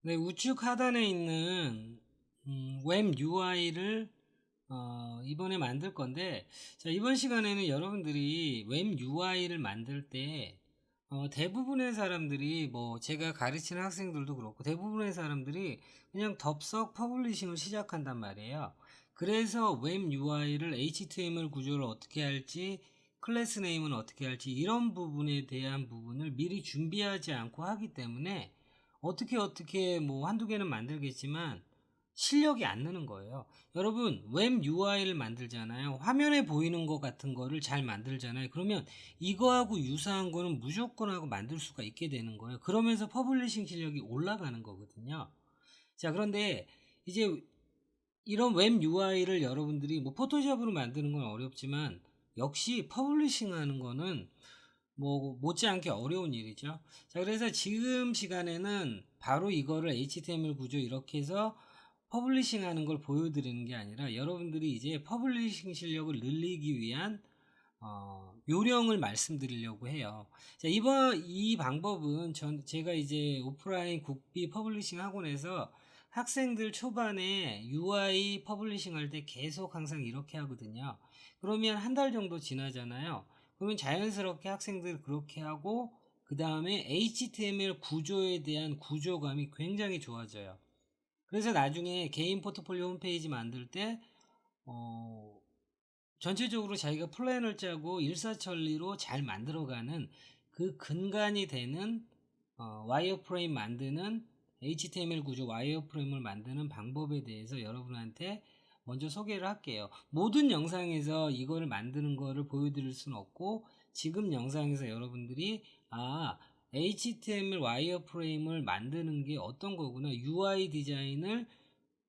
네, 우측 하단에 있는 웹 UI를 이번에 만들 건데, 자, 이번 시간에는 여러분들이 웹 UI를 만들 때 대부분의 사람들이, 뭐 제가 가르치는 학생들도 그렇고 대부분의 사람들이 그냥 덥석 퍼블리싱을 시작한단 말이에요. 그래서 웹 UI를 HTML 구조를 어떻게 할지, 클래스 네임은 어떻게 할지, 이런 부분에 대한 부분을 미리 준비하지 않고 하기 때문에 어떻게 뭐 한두 개는 만들겠지만 실력이 안 느는 거예요. 여러분, 웹 UI를 만들잖아요. 화면에 보이는 것 같은 거를 잘 만들잖아요. 그러면 이거하고 유사한 거는 무조건 하고 만들 수가 있게 되는 거예요. 그러면서 퍼블리싱 실력이 올라가는 거거든요. 자, 그런데 이제 이런 웹 UI를 여러분들이 뭐 포토샵으로 만드는 건 어렵지만 역시 퍼블리싱 하는 거는 뭐 못지않게 어려운 일이죠. 자, 그래서 지금 시간에는 바로 이거를 HTML 구조 이렇게 해서 퍼블리싱 하는 걸 보여드리는 게 아니라 여러분들이 이제 퍼블리싱 실력을 늘리기 위한 요령을 말씀드리려고 해요. 자, 이 방법은 제가 이제 오프라인 국비 퍼블리싱 학원에서 학생들 초반에 UI 퍼블리싱 할 때 계속 항상 이렇게 하거든요. 그러면 한 달 정도 지나잖아요. 그러면 자연스럽게 학생들 그렇게 하고 그 다음에 HTML 구조에 대한 구조감이 굉장히 좋아져요. 그래서 나중에 개인 포트폴리오 홈페이지 만들 때 어, 전체적으로 자기가 플랜을 짜고 일사천리로 잘 만들어가는 그 근간이 되는 와이어프레임 만드는 HTML 구조 와이어프레임을 만드는 방법에 대해서 여러분한테 먼저 소개를 할게요. 모든 영상에서 이거를 만드는 거를 보여드릴 수는 없고 지금 영상에서 여러분들이 HTML 와이어프레임을 만드는 게 어떤 거구나, UI 디자인을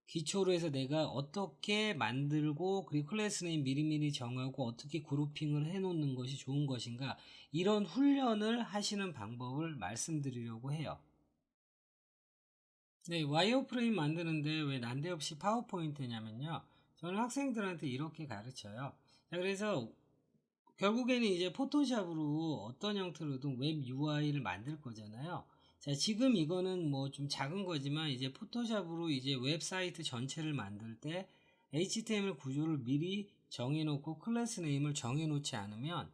기초로 해서 내가 어떻게 만들고 그리고 클래스 네임 미리미리 정하고 어떻게 그룹핑을 해 놓는 것이 좋은 것인가, 이런 훈련을 하시는 방법을 말씀드리려고 해요. 네, 와이어프레임 만드는데 왜 난데없이 파워포인트냐면요, 저는 학생들한테 이렇게 가르쳐요. 자, 그래서 결국에는 이제 포토샵으로 어떤 형태로든 웹 UI를 만들 거잖아요. 자, 지금 이거는 뭐 좀 작은 거지만 이제 포토샵으로 이제 웹사이트 전체를 만들 때 HTML 구조를 미리 정해놓고 클래스 네임을 정해놓지 않으면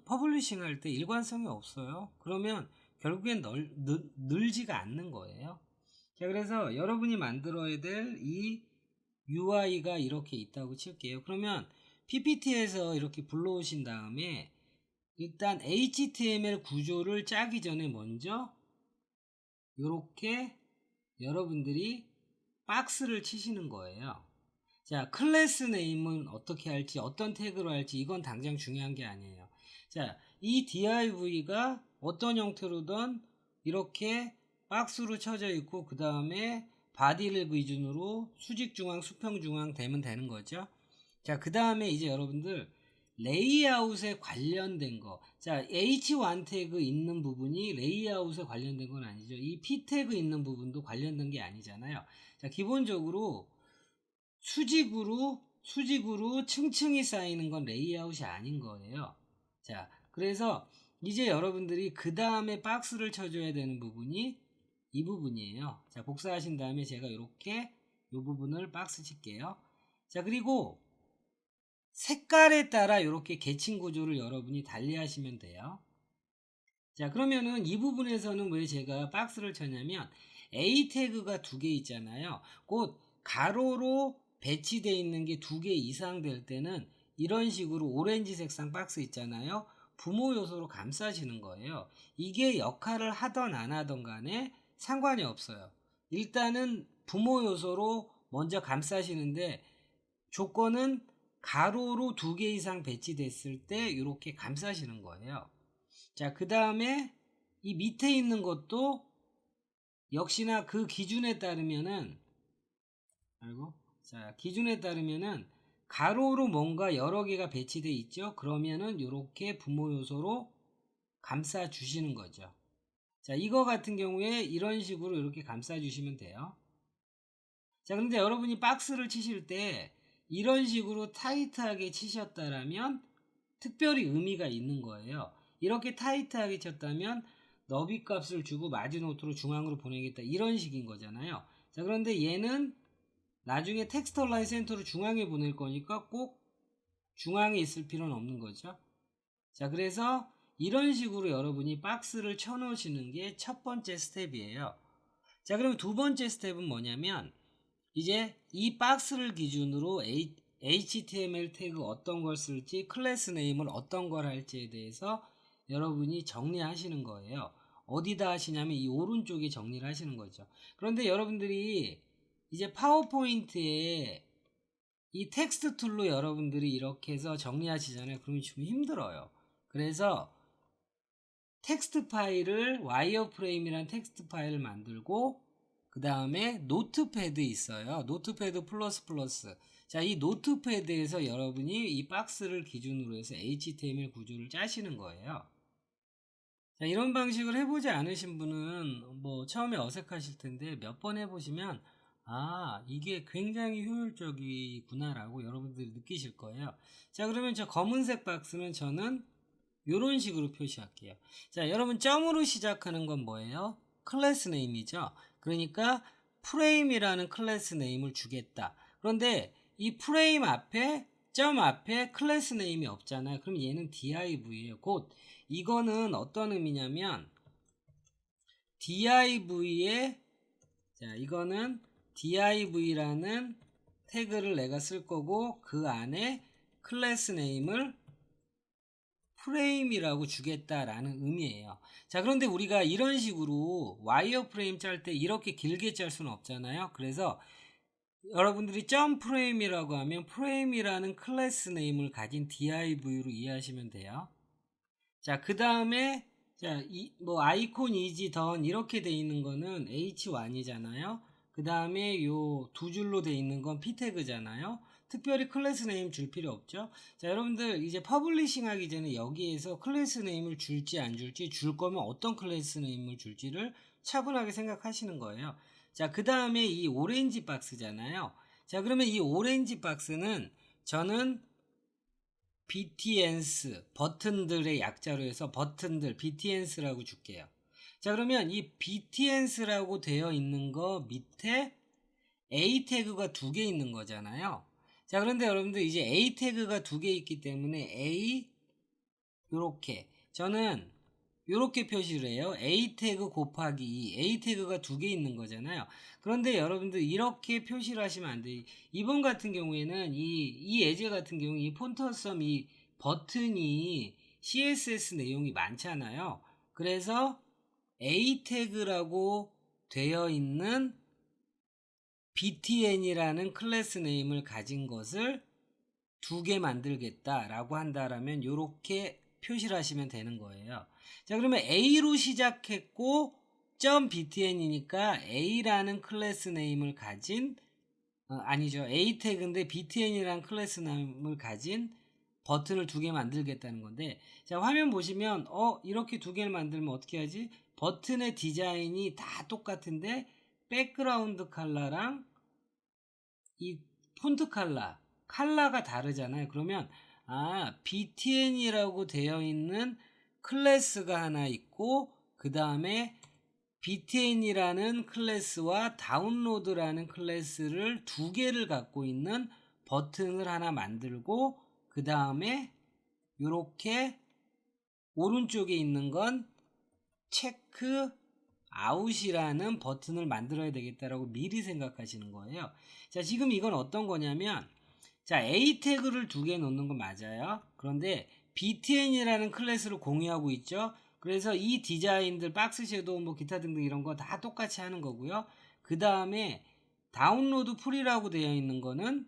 퍼블리싱 할 때 일관성이 없어요. 그러면 결국엔 늘지가 않는 거예요. 자, 그래서 여러분이 만들어야 될 이 UI가 이렇게 있다고 칠게요. 그러면 PPT에서 이렇게 불러오신 다음에 일단 HTML 구조를 짜기 전에 먼저 이렇게 여러분들이 박스를 치시는 거예요. 자, 클래스 네임은 어떻게 할지, 어떤 태그로 할지, 이건 당장 중요한 게 아니에요. 자, 이 div가 어떤 형태로든 이렇게 박스로 쳐져 있고 그 다음에 바디를 기준으로 수직 중앙, 수평 중앙 되면 되는 거죠. 자, 그 다음에 이제 여러분들 레이아웃에 관련된 거. 자, H1 태그 있는 부분이 레이아웃에 관련된 건 아니죠. 이 P 태그 있는 부분도 관련된 게 아니잖아요. 자, 기본적으로 수직으로 층층이 쌓이는 건 레이아웃이 아닌 거예요. 자, 그래서 이제 여러분들이 그 다음에 박스를 쳐줘야 되는 부분이 이 부분이에요. 자, 복사하신 다음에 제가 이렇게 이 부분을 박스 칠게요. 자, 그리고 색깔에 따라 이렇게 계층 구조를 여러분이 달리 하시면 돼요. 자, 그러면은 이 부분에서는 왜 제가 박스를 쳤냐면 A 태그가 두 개 있잖아요. 곧 가로로 배치되어 있는 게 두 개 이상 될 때는 이런 식으로 오렌지 색상 박스 있잖아요. 부모 요소로 감싸시는 거예요. 이게 역할을 하던 안 하던 간에 상관이 없어요. 일단은 부모 요소로 먼저 감싸시는데 조건은 가로로 두 개 이상 배치됐을 때 이렇게 감싸시는 거예요. 자, 그 다음에 이 밑에 있는 것도 역시나 그 기준에 따르면은, 기준에 따르면은 가로로 뭔가 여러 개가 배치되어 있죠. 그러면은 이렇게 부모 요소로 감싸 주시는 거죠. 자, 이거 같은 경우에 이런 식으로 이렇게 감싸 주시면 돼요. 자, 그런데 여러분이 박스를 치실 때 이런 식으로 타이트하게 치셨다라면 특별히 의미가 있는 거예요. 이렇게 타이트하게 쳤다면 너비 값을 주고 마지노트로 중앙으로 보내겠다 이런 식인 거잖아요. 자, 그런데 얘는 나중에 텍스트 얼라인 센터로 중앙에 보낼 거니까 꼭 중앙에 있을 필요는 없는 거죠. 자, 그래서 이런 식으로 여러분이 박스를 쳐 놓으시는 게 첫 번째 스텝이에요. 자, 그럼 두 번째 스텝은 뭐냐면 이제 이 박스를 기준으로 HTML 태그 어떤 걸 쓸지, 클래스 네임을 어떤 걸 할지에 대해서 여러분이 정리하시는 거예요. 어디다 하시냐면 이 오른쪽에 정리를 하시는 거죠. 그런데 여러분들이 이제 파워포인트에 이 텍스트 툴로 여러분들이 이렇게 해서 정리하시잖아요. 그러면 좀 힘들어요. 그래서 텍스트 파일을 와이어프레임이라는 텍스트 파일을 만들고 그 다음에 노트패드 있어요. 노트패드 플러스. 자, 이 노트패드에서 여러분이 이 박스를 기준으로 해서 HTML 구조를 짜시는 거예요. 자, 이런 방식을 해보지 않으신 분은 뭐 처음에 어색하실 텐데 몇 번 해보시면 아, 이게 굉장히 효율적이구나라고 여러분들이 느끼실 거예요. 자, 그러면 저 검은색 박스는 저는 이런 식으로 표시할게요. 자, 여러분 점으로 시작하는 건 뭐예요? 클래스 네임이죠. 그러니까 프레임이라는 클래스 네임을 주겠다. 그런데 이 프레임 앞에 점 앞에 클래스 네임이 없잖아요. 그럼 얘는 div예요. 곧 이거는 어떤 의미냐면 div에 자, 이거는 div라는 태그를 내가 쓸 거고 그 안에 클래스 네임을 프레임이라고 주겠다라는 의미예요. 자, 그런데 우리가 이런 식으로 와이어 프레임 짤 때 이렇게 길게 짤 수는 없잖아요. 그래서 여러분들이 점 프레임이라고 하면 프레임이라는 클래스 네임을 가진 div로 이해하시면 돼요. 자, 그 다음에 자, 뭐 아이콘 이지 던 이렇게 돼 있는 거는 h1이잖아요. 그 다음에 요 두 줄로 돼 있는 건 p 태그잖아요. 특별히 클래스 네임 줄 필요 없죠. 자, 여러분들 이제 퍼블리싱 하기 전에 여기에서 클래스 네임을 줄지 안 줄지, 줄 거면 어떤 클래스 네임을 줄지를 차분하게 생각하시는 거예요. 자, 그 다음에 이 오렌지 박스잖아요. 자, 그러면 이 오렌지 박스는 저는 BTNS 버튼들의 약자로 해서 버튼들 BTNS라고 줄게요. 자, 그러면 이 BTNS라고 되어 있는 거 밑에 A 태그가 두 개 있는 거잖아요. 자, 그런데 여러분들 이제 A 태그가 두 개 있기 때문에 A 요렇게 저는 요렇게 표시를 해요. A 태그 곱하기 2. A 태그가 두 개 있는 거잖아요. 그런데 여러분들 이렇게 표시를 하시면 안 돼요. 이번 같은 경우에는 이 예제 같은 경우 이 폰터썸 이 버튼이 CSS 내용이 많잖아요. 그래서 A 태그라고 되어 있는 btn이라는 클래스 네임을 가진 것을 두 개 만들겠다라고 한다라면 이렇게 표시를 하시면 되는 거예요. 자, 그러면 A로 시작했고 .btn이니까 A라는 클래스 네임을 가진 아니죠. A 태그인데 btn이라는 클래스 네임을 가진 버튼을 두 개 만들겠다는 건데 자, 화면 보시면 이렇게 두 개를 만들면 어떻게 하지? 버튼의 디자인이 다 똑같은데 백그라운드 컬러랑 이 폰트 컬러가 다르잖아요. 그러면 btn이라고 되어 있는 클래스가 하나 있고 그 다음에 btn이라는 클래스와 다운로드라는 클래스를 두 개를 갖고 있는 버튼을 하나 만들고 그 다음에 이렇게 오른쪽에 있는 건 체크 아웃이라는 버튼을 만들어야 되겠다라고 미리 생각하시는 거예요. 자, 지금 이건 어떤 거냐면 자, A 태그를 두 개 놓는 건 맞아요. 그런데 btn이라는 클래스를 공유하고 있죠. 그래서 이 디자인들 박스 섀도우 뭐 기타 등등 이런 거 다 똑같이 하는 거고요. 그 다음에 다운로드 풀이라고 되어 있는 거는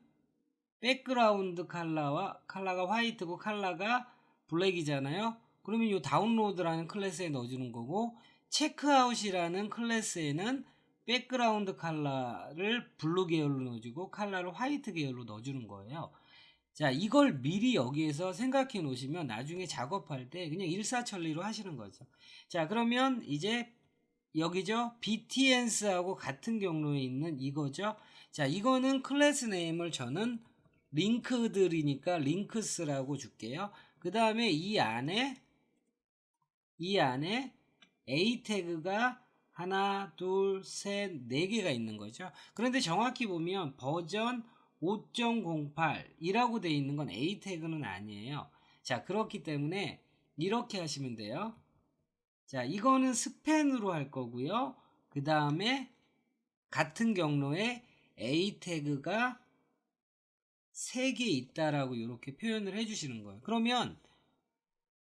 백그라운드 컬러가 화이트고 컬러가 블랙이잖아요. 그러면 이 다운로드라는 클래스에 넣어주는 거고 체크아웃이라는 클래스에는 백그라운드 컬러를 블루 계열로 넣어주고 컬러를 화이트 계열로 넣어주는 거예요. 자, 이걸 미리 여기에서 생각해 놓으시면 나중에 작업할 때 그냥 일사천리로 하시는 거죠. 자, 그러면 이제 여기죠. btns하고 같은 경로에 있는 이거죠. 자, 이거는 클래스 네임을 저는 링크들이니까 링크스라고 줄게요. 그 다음에 이 안에 A 태그가 하나, 둘, 셋, 네 개가 있는 거죠. 그런데 정확히 보면 버전 5.08이라고 되어 있는 건 A 태그는 아니에요. 자, 그렇기 때문에 이렇게 하시면 돼요. 자, 이거는 스팬으로 할 거고요. 그 다음에 같은 경로에 A 태그가 3개 있다라고 이렇게 표현을 해주시는 거예요. 그러면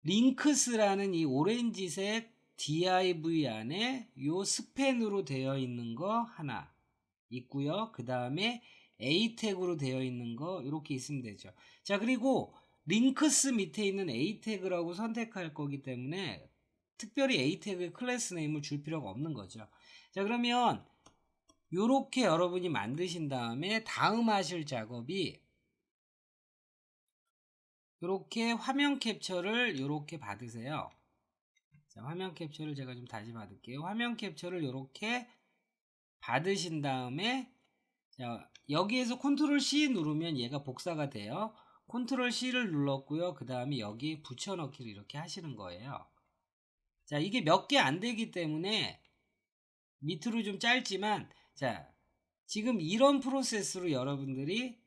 링크스라는 이 오렌지색 div 안에 요 스팬으로 되어 있는 거 하나 있고요. 그 다음에 A 태그로 되어 있는 거 이렇게 있으면 되죠. 자, 그리고 링크스 밑에 있는 A 태그라고 선택할 거기 때문에 특별히 A 태그의 클래스 네임을 줄 필요가 없는 거죠. 자, 그러면 요렇게 여러분이 만드신 다음에 다음 하실 작업이 요렇게 화면 캡처를 요렇게 받으세요. 자, 화면 캡처를 제가 좀 다시 받을게요. 화면 캡처를 요렇게 받으신 다음에 자, 여기에서 컨트롤 C 누르면 얘가 복사가 돼요. 컨트롤 C를 눌렀고요. 그 다음에 여기 붙여넣기를 이렇게 하시는 거예요. 자, 이게 몇 개 안 되기 때문에 밑으로 좀 짧지만 자, 지금 이런 프로세스로 여러분들이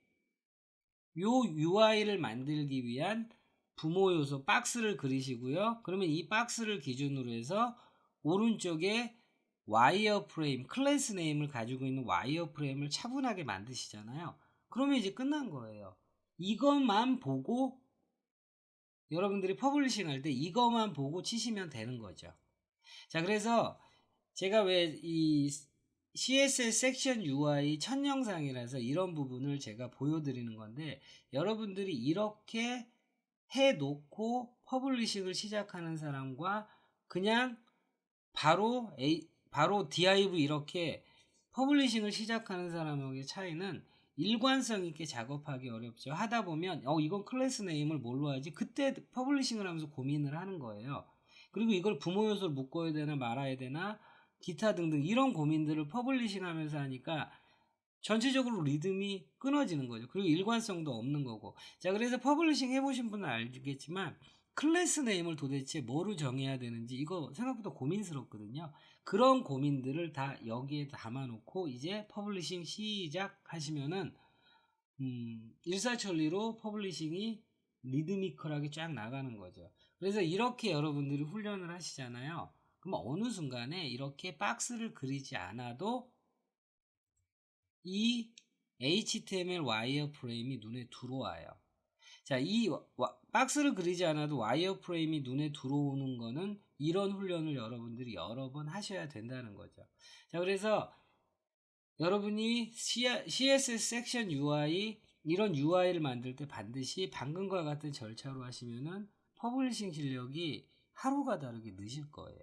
요 UI를 만들기 위한 부모 요소 박스를 그리시고요. 그러면 이 박스를 기준으로 해서 오른쪽에 와이어프레임 클래스 네임을 가지고 있는 와이어프레임을 차분하게 만드시잖아요. 그러면 이제 끝난 거예요. 이것만 보고 여러분들이 퍼블리싱 할 때 이것만 보고 치시면 되는 거죠. 자, 그래서 제가 왜 이 CSS 섹션 UI 첫 영상이라서 이런 부분을 제가 보여드리는 건데 여러분들이 이렇게 해놓고 퍼블리싱을 시작하는 사람과 그냥 바로 div 이렇게 퍼블리싱을 시작하는 사람의 차이는 일관성 있게 작업하기 어렵죠. 하다 보면 이건 클래스 네임을 뭘로 하지? 그때 퍼블리싱을 하면서 고민을 하는 거예요. 그리고 이걸 부모 요소를 묶어야 되나 말아야 되나 기타 등등 이런 고민들을 퍼블리싱 하면서 하니까 전체적으로 리듬이 끊어지는 거죠. 그리고 일관성도 없는 거고. 자, 그래서 퍼블리싱 해보신 분은 알겠지만 클래스 네임을 도대체 뭐로 정해야 되는지 이거 생각보다 고민스럽거든요. 그런 고민들을 다 여기에 담아놓고 이제 퍼블리싱 시작하시면은 일사천리로 퍼블리싱이 리드미컬하게 쫙 나가는 거죠. 그래서 이렇게 여러분들이 훈련을 하시잖아요. 그럼 어느 순간에 이렇게 박스를 그리지 않아도 이 HTML 와이어프레임이 눈에 들어와요. 자, 이 박스를 그리지 않아도 와이어프레임이 눈에 들어오는 거는 이런 훈련을 여러분들이 여러 번 하셔야 된다는 거죠. 자, 그래서 여러분이 CSS 섹션 UI 이런 UI를 만들 때 반드시 방금과 같은 절차로 하시면은 퍼블리싱 실력이 하루가 다르게 느실 거예요.